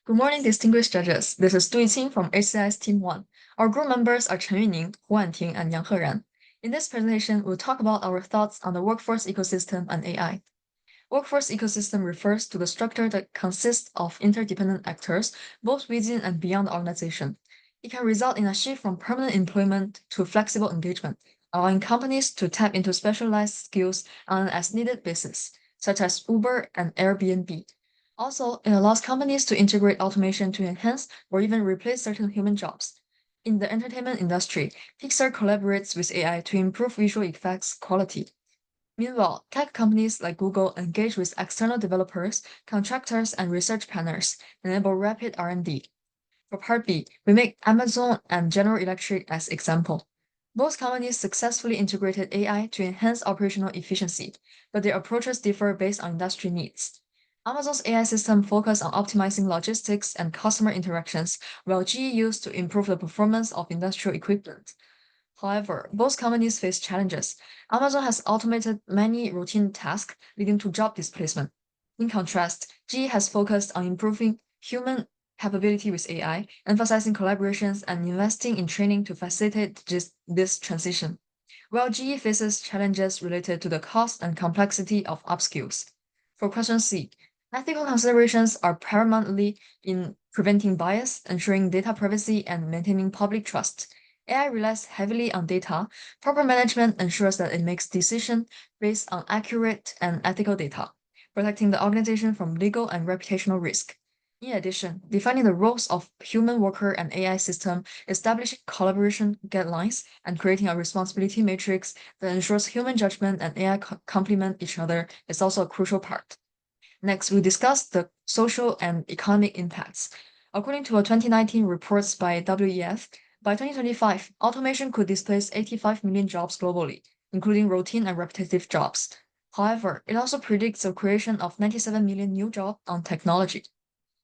Good morning, distinguished judges. This is Du Yiqing from HCIS Team 1. Our group members are Chen Yuning, Hu Anting, and Yang Heran. In this presentation, we'll talk about our thoughts on the workforce ecosystem and AI. Workforce ecosystem refers to the structure that consists of interdependent actors, both within and beyond the organization. It can result in a shift from permanent employment to flexible engagement, allowing companies to tap into specialized skills on an as-needed basis, such as Uber and Airbnb. Also, it allows companies to integrate automation to enhance or even replace certain human jobs. In the entertainment industry, Pixar collaborates with AI to improve visual effects quality. Meanwhile, tech companies like Google engage with external developers, contractors, and research partners, enable rapid R&D. For Part B, we make Amazon and General Electric as example. Both companies successfully integrated AI to enhance operational efficiency, but their approaches differ based on industry needs. Amazon's AI system focuses on optimizing logistics and customer interactions, while GE used to improve the performance of industrial equipment. However, both companies face challenges. Amazon has automated many routine tasks, leading to job displacement. In contrast, GE has focused on improving human capability with AI, emphasizing collaborations and investing in training to facilitate this transition. While GE faces challenges related to the cost and complexity of upskills. For question C, ethical considerations are paramountly in preventing bias, ensuring data privacy, and maintaining public trust. AI relies heavily on data. Proper management ensures that it makes decisions based on accurate and ethical data, protecting the organization from legal and reputational risk. In addition, defining the roles of human worker and AI system, establishing collaboration guidelines, and creating a responsibility matrix that ensures human judgment and AI complement each other is also a crucial part. Next, we discuss the social and economic impacts. According to a 2019 report by WEF, by 2025, automation could displace 85 million jobs globally, including routine and repetitive jobs. However, it also predicts the creation of 97 million new jobs on technology.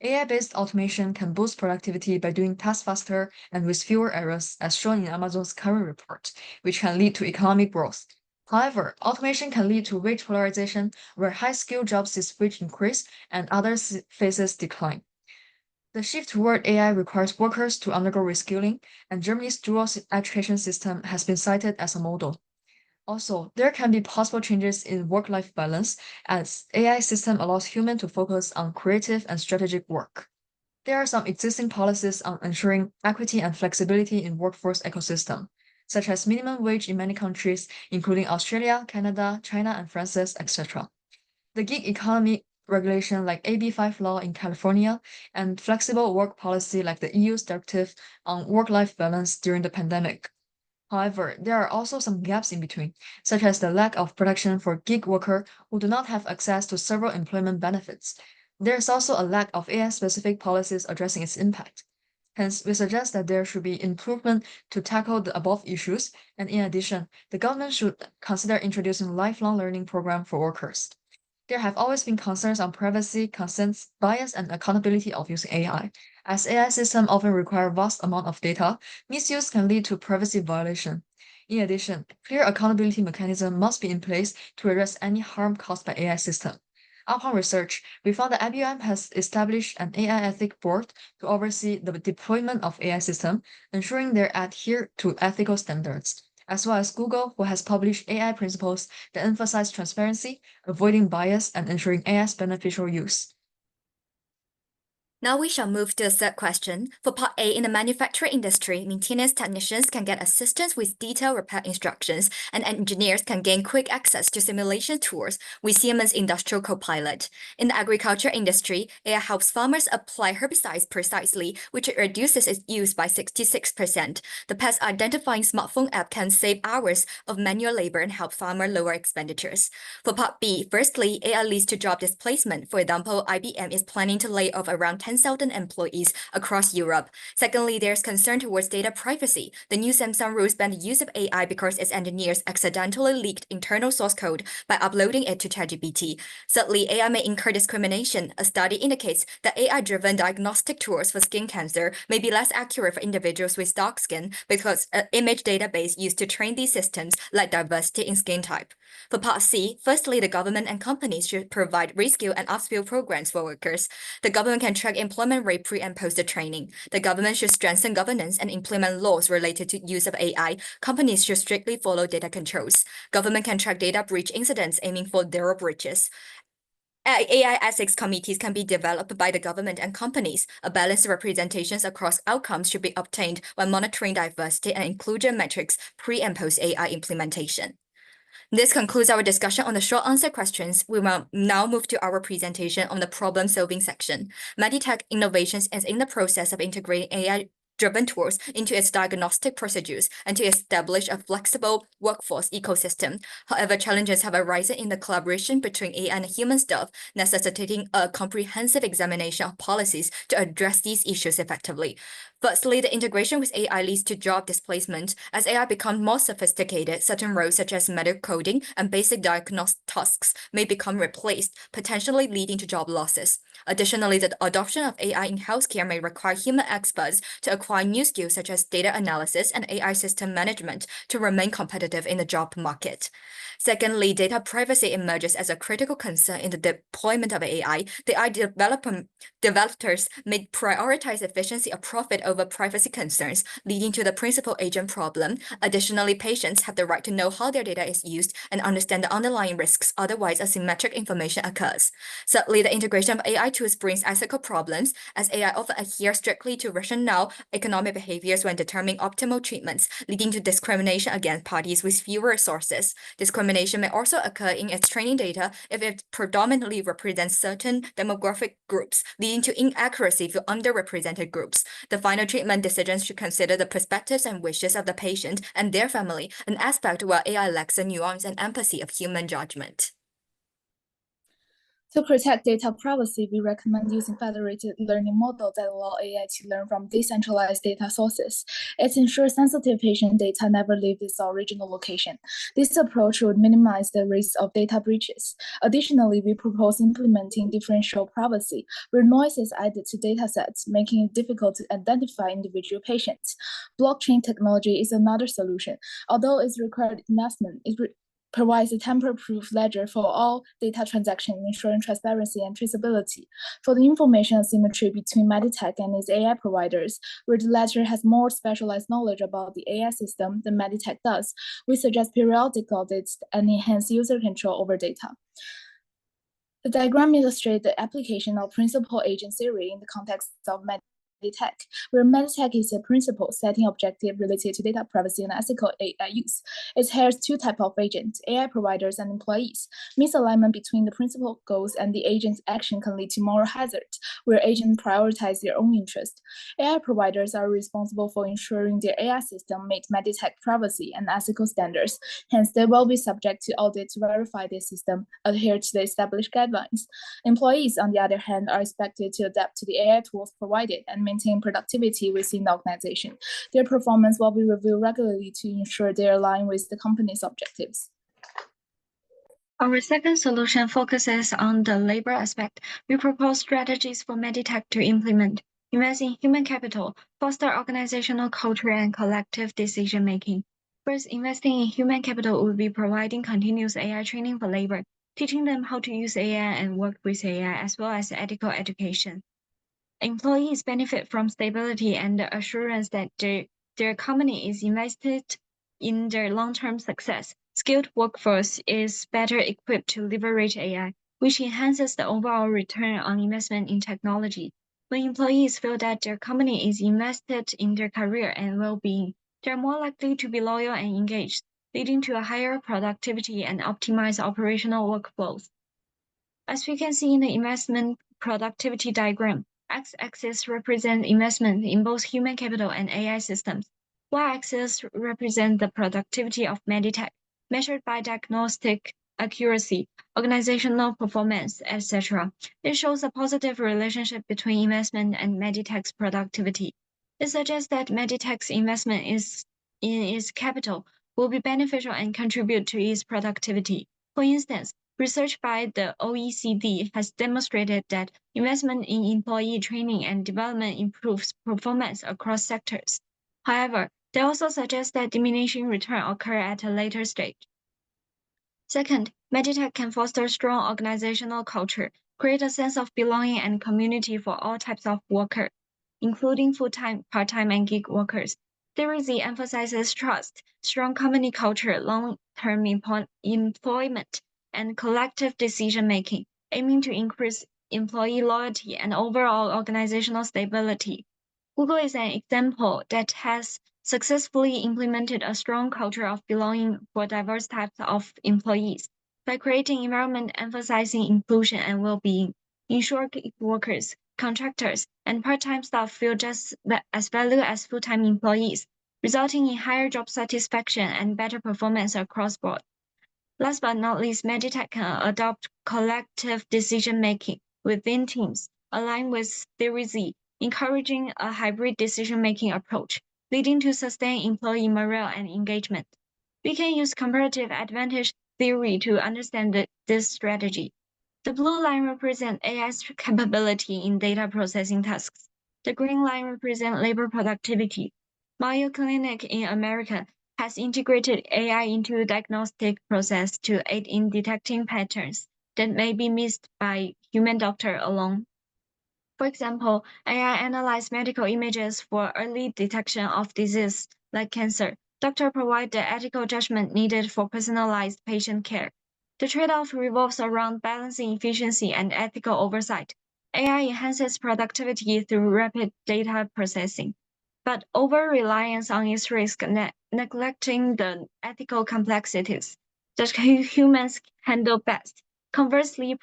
AI-based automation can boost productivity by doing tasks faster and with fewer errors, as shown in Amazon's current report, which can lead to economic growth. However, automation can lead to wage polarization, where high-skilled jobs see wage increase and other phases decline. The shift toward AI requires workers to undergo reskilling, and Germany's dual education system has been cited as a model. Also, there can be possible changes in work-life balance as AI system allows humans to focus on creative and strategic work. There are some existing policies on ensuring equity and flexibility in workforce ecosystem, such as minimum wage in many countries, including Australia, Canada, China, and France, etc. The gig economy regulation like AB5 law in California and flexible work policy like the EU's directive on work-life balance during the pandemic. However, there are also some gaps in between, such as the lack of protection for gig workers who do not have access to several employment benefits. There is also a lack of AI-specific policies addressing its impact. Hence, we suggest that there should be improvement to tackle the above issues, and in addition, the government should consider introducing lifelong learning program for workers. There have always been concerns on privacy, consent, bias, and accountability of using AI. As AI systems often require vast amount of data, misuse can lead to privacy violation. In addition, clear accountability mechanism must be in place to address any harm caused by AI system. Upon research, we found that IBM has established an AI ethics board to oversee the deployment of AI system, ensuring they adhere to ethical standards, as well as Google, who has published AI principles that emphasize transparency, avoiding bias, and ensuring AI's beneficial use. Now we shall move to the third question. For part A, in the manufacturing industry, maintenance technicians can get assistance with detailed repair instructions, and engineers can gain quick access to simulation tools with Siemens Industrial Copilot. In the agriculture industry, AI helps farmers apply herbicides precisely, which reduces its use by 66%. The pest identifying smartphone app can save hours of manual labor and help farmers lower expenditures. For part B, firstly, AI leads to job displacement. For example, IBM is planning to lay off around 10,000 employees across Europe. Secondly, there's concern towards data privacy. The new Samsung rules ban the use of AI because its engineers accidentally leaked internal source code by uploading it to ChatGPT. Thirdly, AI may incur discrimination. A study indicates that AI-driven diagnostic tools for skin cancer may be less accurate for individuals with dark skin because an image database used to train these systems lack diversity in skin type. For Part C, firstly, the government and companies should provide reskill and upskill programs for workers. The government can track employment rate pre- and post-training. The government should strengthen governance and implement laws related to use of AI. Companies should strictly follow data controls. Government can track data breach incidents, aiming for zero breaches. AI ethics committees can be developed by the government and companies. A balanced representations across outcomes should be obtained when monitoring diversity and inclusion metrics pre- and post-AI implementation. This concludes our discussion on the short answer questions. We will now move to our presentation on the problem-solving section. Meditech Innovations is in the process of integrating AI-driven tools into its diagnostic procedures and to establish a flexible workforce ecosystem. However, challenges have arisen in the collaboration between AI and human staff, necessitating a comprehensive examination of policies to address these issues effectively. Firstly, the integration with AI leads to job displacement. As AI becomes more sophisticated, certain roles such as medical coding and basic diagnostic tasks may become replaced, potentially leading to job losses. Additionally, the adoption of AI in healthcare may require human experts to acquire new skills such as data analysis and AI system management to remain competitive in the job market. Secondly, data privacy emerges as a critical concern in the deployment of AI. The AI developers may prioritize efficiency or profit over privacy concerns, leading to the principal agent problem. Additionally, patients have the right to know how their data is used and understand the underlying risks, otherwise asymmetric information occurs. Thirdly, the integration of AI tools brings ethical problems, as AI often adheres strictly to rational economic behaviors when determining optimal treatments, leading to discrimination against parties with fewer resources. Discrimination may also occur in its training data if it predominantly represents certain demographic groups, leading to inaccuracy for underrepresented groups. The final treatment decisions should consider the perspectives and wishes of the patient and their family, an aspect where AI lacks the nuance and empathy of human judgment. To protect data privacy, we recommend using federated learning models that allow AI to learn from decentralized data sources. It ensures sensitive patient data never leave its original location. This approach would minimize the risk of data breaches. Additionally, we propose implementing differential privacy, where noise is added to datasets, making it difficult to identify individual patients. Blockchain technology is another solution. Although it's required investment, it provides a tamper-proof ledger for all data transactions, ensuring transparency and traceability. For the information asymmetry between Meditech and its AI providers, where the ledger has more specialized knowledge about the AI system than Meditech does, we suggest periodic audits and enhance user control over data. The diagram illustrates the application of principal agent theory in the context of Meditech, where Meditech is a principle setting objective related to data privacy and ethical AI use. It has two types of agents, AI providers and employees. Misalignment between the principal goals and the agent's action can lead to moral hazard, where agents prioritize their own interest. AI providers are responsible for ensuring their AI system meet Meditech privacy and ethical standards. Hence, they will be subject to audit to verify their system adhere to the established guidelines. Employees, on the other hand, are expected to adapt to the AI tools provided and maintain productivity within the organization. Their performance will be reviewed regularly to ensure they align with the company's objectives. Our second solution focuses on the labor aspect. We propose strategies for Meditech to implement, invest in human capital, foster organizational culture, and collective decision-making. First, investing in human capital would be providing continuous AI training for labor, teaching them how to use AI and work with AI, as well as ethical education. Employees benefit from stability and the assurance that their company is invested in their long-term success. Skilled workforce is better equipped to leverage AI, which enhances the overall return on investment in technology. When employees feel that their company is invested in their career and well-being, they're more likely to be loyal and engaged, leading to a higher productivity and optimized operational workflows. As we can see in the investment productivity diagram, X-axis represents investment in both human capital and AI systems. Y-axis represents the productivity of Meditech, measured by diagnostic accuracy, organizational performance, etc. It shows a positive relationship between investment and Meditech's productivity. It suggests that Meditech's investment in its capital will be beneficial and contribute to its productivity. For instance, research by the OECD has demonstrated that investment in employee training and development improves performance across sectors. However, they also suggest that diminishing return occur at a later stage. Second, Meditech can foster strong organizational culture, create a sense of belonging and community for all types of workers, including full-time, part-time, and gig workers. Theory Z emphasizes trust, strong company culture, long-term employment, and collective decision-making, aiming to increase employee loyalty and overall organizational stability. Google is an example that has successfully implemented a strong culture of belonging for diverse types of employees by creating environment emphasizing inclusion and well-being. Ensure gig workers, contractors, and part-time staff feel just as valued as full-time employees, resulting in higher job satisfaction and better performance across board. Last but not least, Meditech can adopt collective decision-making within teams, aligned with Theory Z, encouraging a hybrid decision-making approach, leading to sustained employee morale and engagement. We can use comparative advantage theory to understand this strategy. The blue line represents AI's capability in data processing tasks. The green line represents labor productivity. Mayo Clinic in America has integrated AI into the diagnostic process to aid in detecting patterns that may be missed by human doctor alone. For example, AI analyzes medical images for early detection of disease like cancer. Doctors provide the ethical judgment needed for personalized patient care. The trade-off revolves around balancing efficiency and ethical oversight. AI enhances productivity through rapid data processing, but over-reliance on its risk, neglecting the ethical complexities that humans handle best. Conversely,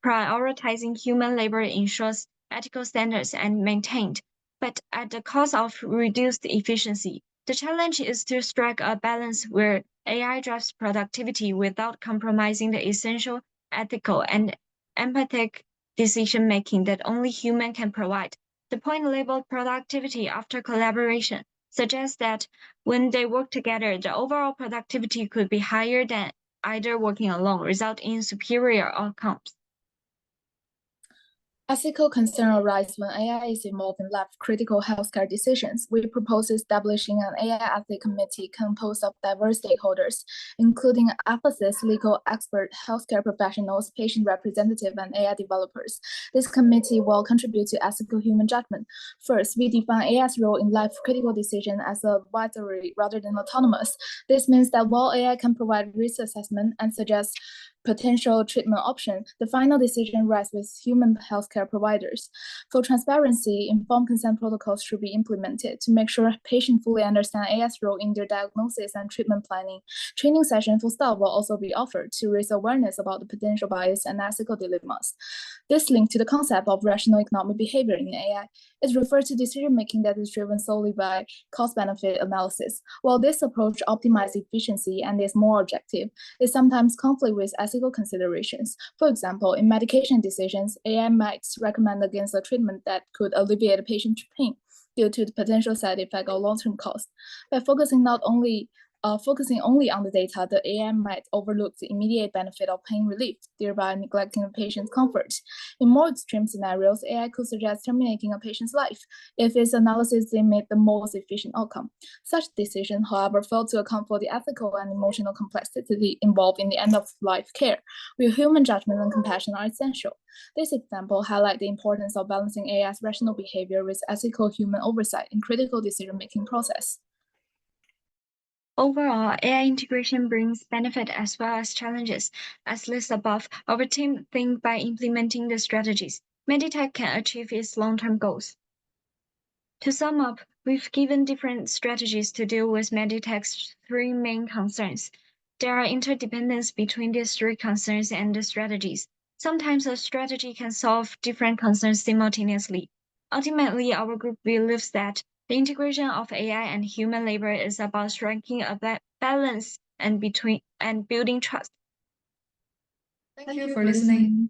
prioritizing human labor ensures ethical standards and maintained, but at the cost of reduced efficiency. The challenge is to strike a balance where AI drives productivity without compromising the essential ethical and empathic decision-making that only human can provide. The point labeled productivity after collaboration suggests that when they work together, the overall productivity could be higher than either working alone, resulting in superior outcomes. Ethical concern arises when AI is involved in life-critical healthcare decisions. We propose establishing an AI ethics committee composed of diverse stakeholders, including ethicists, legal experts, healthcare professionals, patient representatives, and AI developers. This committee will contribute to ethical human judgment. First, we define AI's role in life-critical decision as advisory rather than autonomous. This means that while AI can provide risk assessment and suggest potential treatment option, the final decision rests with human healthcare providers. For transparency, informed consent protocols should be implemented to make sure patients fully understand AI's role in their diagnosis and treatment planning. Training sessions for staff will also be offered to raise awareness about the potential bias and ethical dilemmas. This link to the concept of rational economic behavior in AI. It refers to decision-making that is driven solely by cost-benefit analysis. While this approach optimizes efficiency and is more objective, it sometimes conflicts with ethical considerations. For example, in medication decisions, AI might recommend against a treatment that could alleviate a patient's pain due to the potential side effect or long-term cost. By focusing only on the data, the AI might overlook the immediate benefit of pain relief, thereby neglecting the patient's comfort. In more extreme scenarios, AI could suggest terminating a patient's life if its analysis deemed the most efficient outcome. Such decisions, however, fail to account for the ethical and emotional complexity involved in the end-of-life care, where human judgment and compassion are essential. This example highlights the importance of balancing AI's rational behavior with ethical human oversight in critical decision-making process. Overall, AI integration brings benefit as well as challenges. As listed above, our team thinks by implementing the strategies, Meditech can achieve its long-term goals. To sum up, we've given different strategies to deal with Meditech's three main concerns. There are interdependence between these three concerns and the strategies. Sometimes a strategy can solve different concerns simultaneously. Ultimately, our group believes that the integration of AI and human labor is about striking a balance and building trust. Thank you for listening.